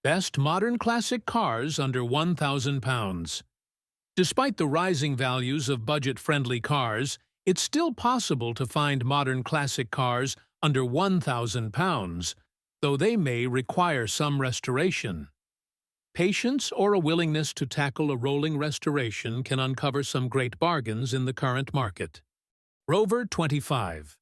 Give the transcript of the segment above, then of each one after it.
Best modern classic cars under £1,000. Despite the rising values of budget-friendly cars, it's still possible to find modern classic cars under £1,000, though they may require some restoration. Patience or a willingness to tackle a rolling restoration can uncover some great bargains in the current market. Rover 25.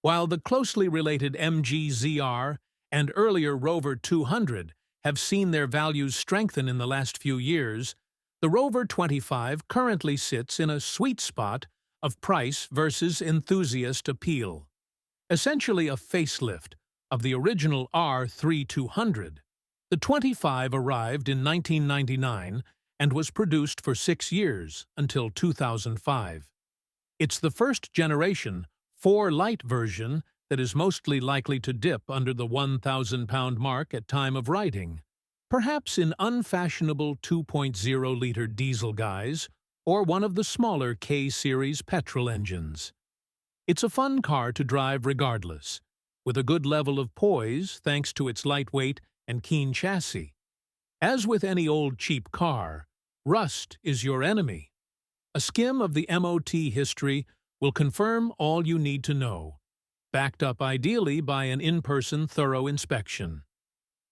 While the closely related MG ZR and earlier Rover 200 have seen their values strengthen in the last few years, the Rover 25 currently sits in a sweet spot of price versus enthusiast appeal. Essentially a facelift of the original R3200. The 25 arrived in 1999 and was produced for 6 years, until 2005. It's the first-generation, 4-light version that is mostly likely to dip under the £1,000 mark at time of writing, perhaps in unfashionable 2.0-liter diesel guise or one of the smaller K-series petrol engines. It's a fun car to drive regardless, with a good level of poise thanks to its lightweight and keen chassis. As with any old cheap car, rust is your enemy. A skim of the MOT history will confirm all you need to know, backed up ideally by an in-person thorough inspection.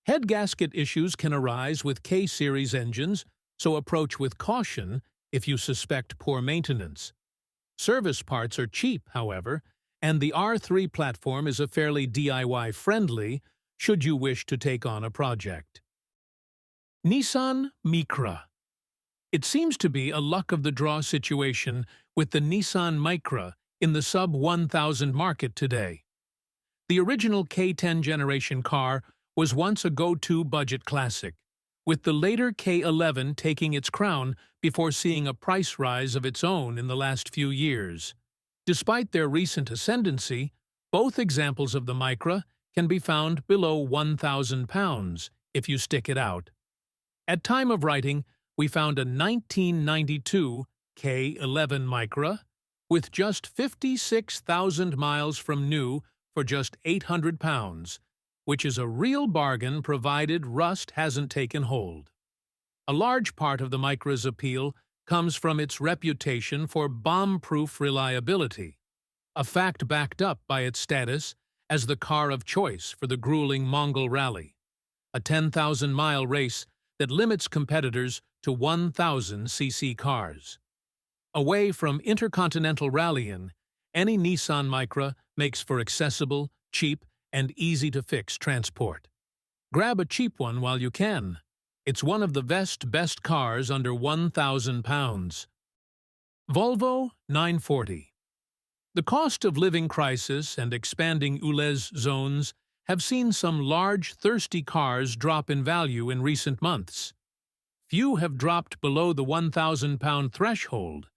Head gasket issues can arise with K-series engines, so approach with caution if you suspect poor maintenance. Service parts are cheap, however, and the R3 platform is a fairly DIY-friendly should you wish to take on a project. Nissan Micra. It seems to be a luck-of-the-draw situation with the Nissan Micra in the sub-1,000 market today. The original K10 generation car was once a go-to budget classic, with the later K11 taking its crown before seeing a price rise of its own in the last few years. Despite their recent ascendancy, both examples of the Micra can be found below £1,000 if you stick it out. At time of writing, we found a 1992 K11 Micra with just 56,000 miles from new for just £800, which is a real bargain provided rust hasn't taken hold. A large part of the Micra's appeal comes from its reputation for bomb-proof reliability, a fact backed up by its status as the car of choice for the grueling Mongol Rally, a 10,000-mile race that limits competitors to 1,000cc cars. Away from intercontinental rallying, any Nissan Micra makes for accessible, cheap, and easy-to-fix transport. Grab a cheap one while you can. It's one of the best cars under £1,000. Volvo 940. The cost of living crisis and expanding ULEZ zones have seen some large, thirsty cars drop in value in recent months. Few have dropped below the £1,000 threshold,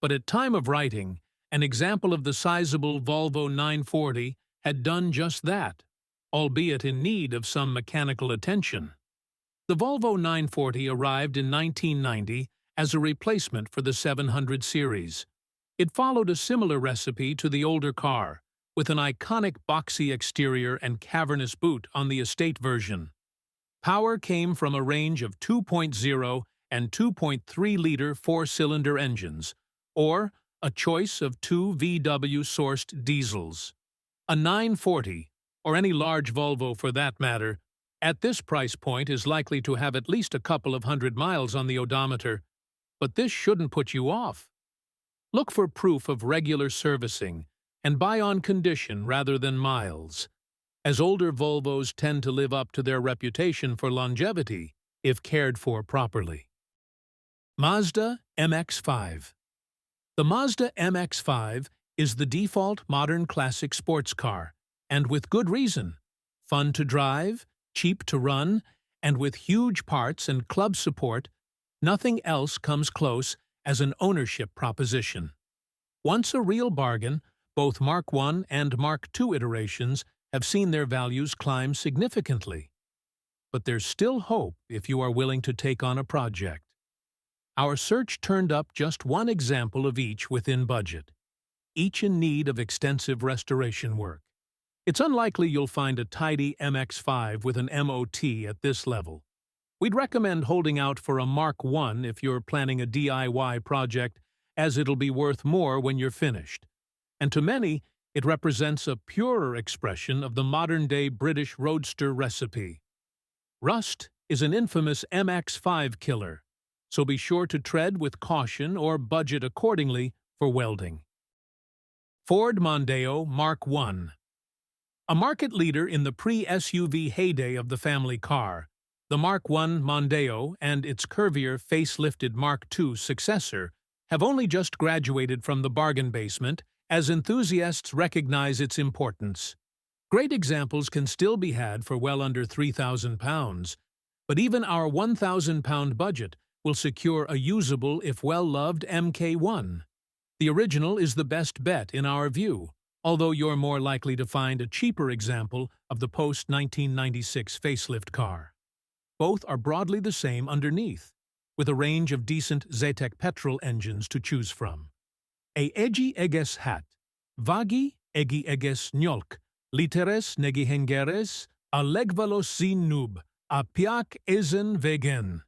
but at time of writing, an example of the sizable Volvo 940 had done just that, albeit in need of some mechanical attention. The Volvo 940 arrived in 1990 as a replacement for the 700 series. It followed a similar recipe to the older car, with an iconic boxy exterior and cavernous boot on the estate version. Power came from a range of 2.0 and 2.3-liter four-cylinder engines, or a choice of two VW-sourced diesels. A 940, or any large Volvo for that matter, at this price point is likely to have at least a couple of hundred miles on the odometer, but this shouldn't put you off. Look for proof of regular servicing and buy on condition rather than miles, as older Volvos tend to live up to their reputation for longevity if cared for properly. Mazda MX-5. The Mazda MX-5 is the default modern classic sports car, and with good reason. Fun to drive, cheap to run, and with huge parts and club support, nothing else comes close as an ownership proposition. Once a real bargain, both Mark I and Mark II iterations have seen their values climb significantly. But there's still hope if you are willing to take on a project. Our search turned up just one example of each within budget, each in need of extensive restoration work. It's unlikely you'll find a tidy MX-5 with an MOT at this level. We'd recommend holding out for a Mark 1 if you're planning a DIY project, as it'll be worth more when you're finished. And to many, it represents a purer expression of the modern-day British roadster recipe. Rust is an infamous MX-5 killer, so be sure to tread with caution or budget accordingly for welding. Ford Mondeo Mark 1. A market leader in the pre-SUV heyday of the family car, the Mark I Mondeo and its curvier facelifted Mark II successor have only just graduated from the bargain basement as enthusiasts recognize its importance. Great examples can still be had for well under £3,000, but even our £1,000 budget will secure a usable if well-loved MK1. The original is the best bet in our view, although you're more likely to find a cheaper example of the post-1996 facelift car. Both are broadly the same underneath, with a range of decent Zetec petrol engines to choose from. E egi eges hat, vagi egi eges nyolk, literes negi hengeres, a legvalos sin nub, a piak ezen vegen.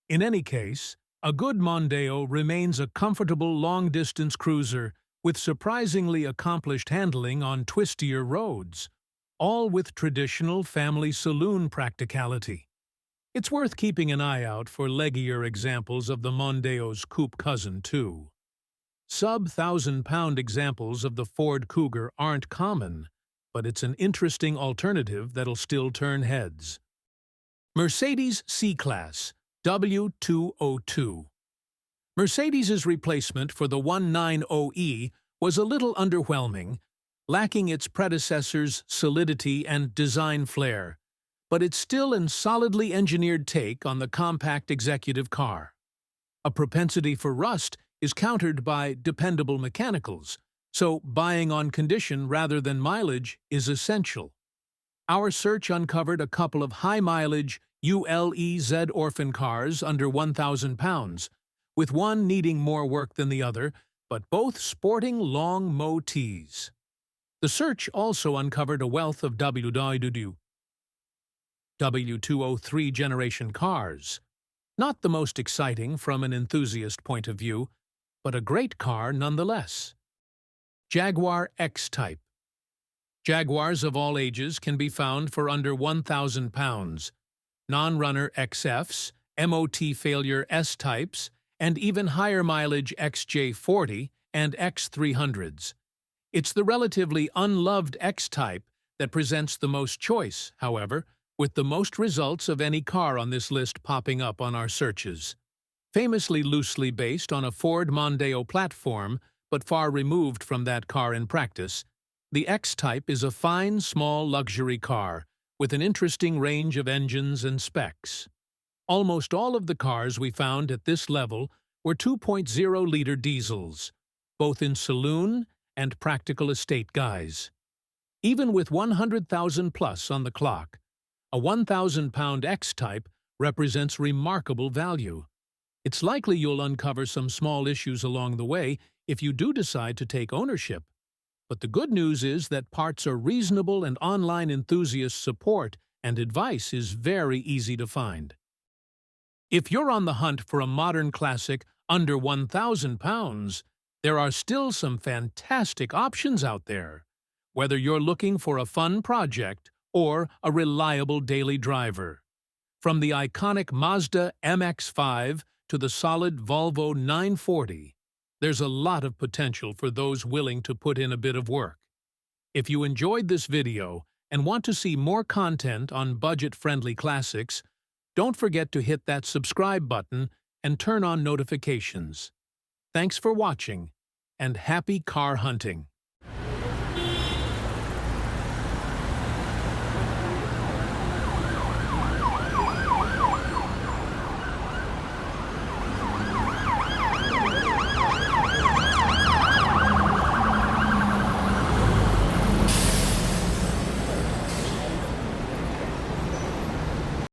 In any case, a good Mondeo remains a comfortable long-distance cruiser with surprisingly accomplished handling on twistier roads, all with traditional family saloon practicality. It's worth keeping an eye out for leggier examples of the Mondeo's coupe cousin, too. Sub-1,000-pound examples of the Ford Cougar aren't common, but it's an interesting alternative that'll still turn heads. Mercedes C-Class W202. Mercedes's replacement for the 190E was a little underwhelming, lacking its predecessor's solidity and design flair, but it's still a solidly engineered take on the compact executive car. A propensity for rust is countered by dependable mechanicals, so buying on condition rather than mileage is essential. Our search uncovered a couple of high-mileage ULEZ orphan cars under £1,000, with one needing more work than the other, but both sporting long motifs. The search also uncovered a wealth of W203 generation cars. Not the most exciting from an enthusiast point of view, but a great car nonetheless. Jaguar X-Type. Jaguars of all ages can be found for under £1,000. Non-runner XFs, MOT failure S-Types, and even higher mileage XJ40 and X300s. It's the relatively unloved X-Type that presents the most choice, however, with the most results of any car on this list popping up on our searches. Famously loosely based on a Ford Mondeo platform, but far removed from that car in practice, the X-Type is a fine, small luxury car with an interesting range of engines and specs. Almost all of the cars we found at this level were 2.0-liter diesels, both in saloon and practical estate guise. Even with 100,000 plus on the clock, a 1,000-pound X-Type represents remarkable value. It's likely you'll uncover some small issues along the way if you do decide to take ownership. But the good news is that parts are reasonable and online enthusiast support and advice is very easy to find. If you're on the hunt for a modern classic under £1,000, there are still some fantastic options out there, whether you're looking for a fun project or a reliable daily driver. From the iconic Mazda MX-5 to the solid Volvo 940, there's a lot of potential for those willing to put in a bit of work. If you enjoyed this video and want to see more content on budget-friendly classics, don't forget to hit that subscribe button and turn on notifications. Thanks for watching, and happy car hunting!